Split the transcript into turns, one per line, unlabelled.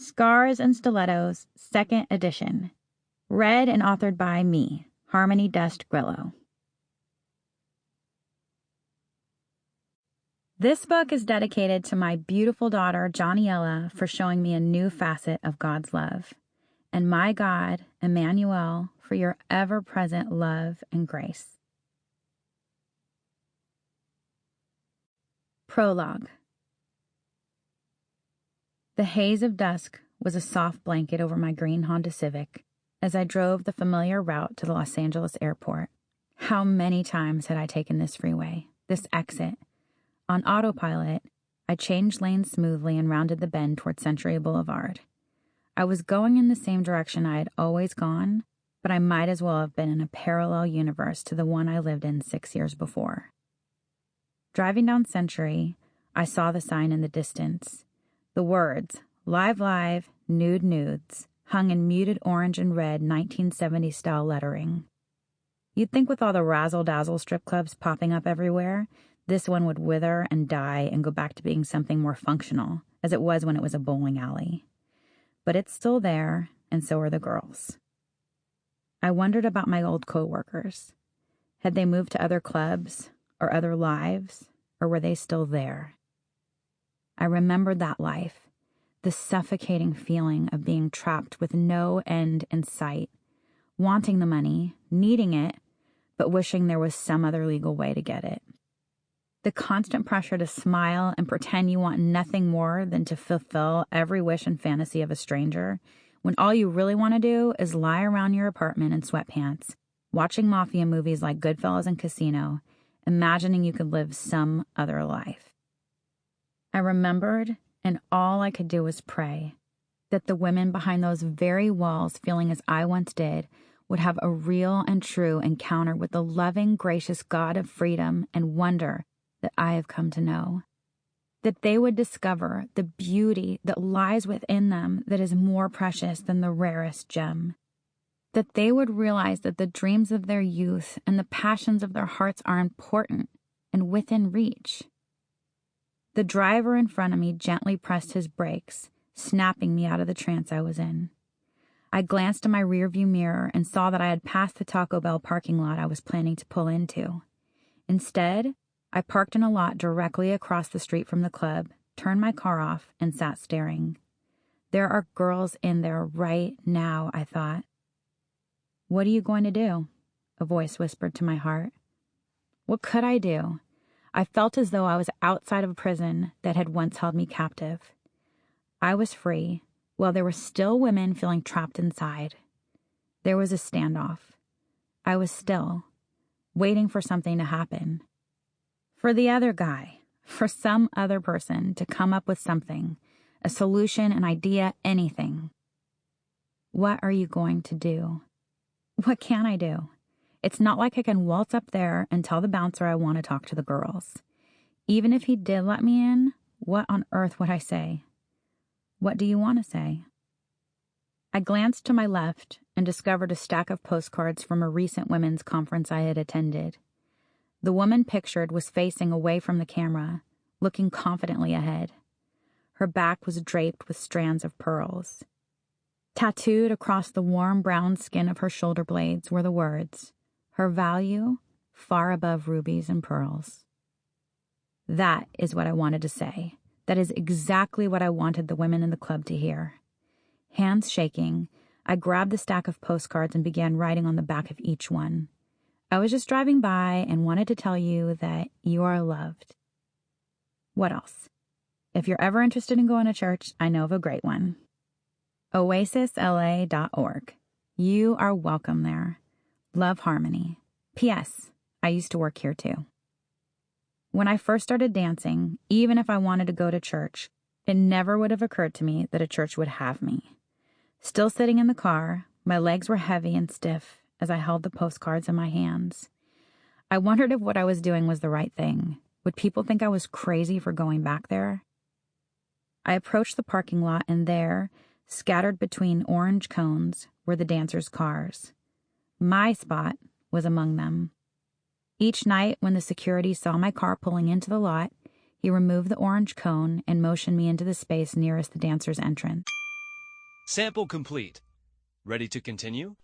Scars and Stilettos, 2nd edition. Read and authored by me, Harmony Dust Grillo. This book is dedicated to my beautiful daughter, Johnniella, for showing me a new facet of God's love, and my God, Emmanuel, for your ever-present love and grace. Prologue. The haze of dusk was a soft blanket over my green Honda Civic as I drove the familiar route to the Los Angeles airport. How many times had I taken this freeway, this exit? On autopilot, I changed lanes smoothly and rounded the bend toward Century Boulevard. I was going in the same direction I had always gone, but I might as well have been in a parallel universe to the one I lived in 6 years before. Driving down Century, I saw the sign in the distance. The words, Live Live, Nude Nudes, hung in muted orange and red 1970s-style lettering. You'd think with all the razzle-dazzle strip clubs popping up everywhere, this one would wither and die and go back to being something more functional, as it was when it was a bowling alley. But it's still there, and so are the girls. I wondered about my old co-workers. Had they moved to other clubs, or other lives, or were they still there? I remembered that life, the suffocating feeling of being trapped with no end in sight, wanting the money, needing it, but wishing there was some other legal way to get it. The constant pressure to smile and pretend you want nothing more than to fulfill every wish and fantasy of a stranger, when all you really want to do is lie around your apartment in sweatpants, watching mafia movies like Goodfellas and Casino, imagining you could live some other life. I remembered, and all I could do was pray, that the women behind those very walls, feeling as I once did, would have a real and true encounter with the loving, gracious God of freedom and wonder that I have come to know. That they would discover the beauty that lies within them that is more precious than the rarest gem. That they would realize that the dreams of their youth and the passions of their hearts are important and within reach. The driver in front of me gently pressed his brakes, snapping me out of the trance I was in. I glanced in my rearview mirror and saw that I had passed the Taco Bell parking lot I was planning to pull into. Instead, I parked in a lot directly across the street from the club, turned my car off, and sat staring. There are girls in there right now, I thought. What are you going to do? A voice whispered to my heart. What could I do? I felt as though I was outside of a prison that had once held me captive. I was free, while there were still women feeling trapped inside. There was a standoff. I was still, waiting for something to happen. For the other guy, for some other person to come up with something, a solution, an idea, anything. What are you going to do? What can I do? It's not like I can waltz up there and tell the bouncer I want to talk to the girls. Even if he did let me in, what on earth would I say? What do you want to say? I glanced to my left and discovered a stack of postcards from a recent women's conference I had attended. The woman pictured was facing away from the camera, looking confidently ahead. Her back was draped with strands of pearls. Tattooed across the warm brown skin of her shoulder blades were the words, her value, far above rubies and pearls. That is what I wanted to say. That is exactly what I wanted the women in the club to hear. Hands shaking, I grabbed the stack of postcards and began writing on the back of each one. I was just driving by and wanted to tell you that you are loved. What else? If you're ever interested in going to church, I know of a great one. oasisla.org. You are welcome there. Love, Harmony. P.S. I used to work here too. When I first started dancing, even if I wanted to go to church, it never would have occurred to me that a church would have me. Still sitting in the car, my legs were heavy and stiff as I held the postcards in my hands. I wondered if what I was doing was the right thing. Would people think I was crazy for going back there? I approached the parking lot, and there, scattered between orange cones, were the dancers' cars. My spot was among them. Each night when the security saw my car pulling into the lot, he removed the orange cone and motioned me into the space nearest the dancer's entrance.
Sample complete. Ready to continue?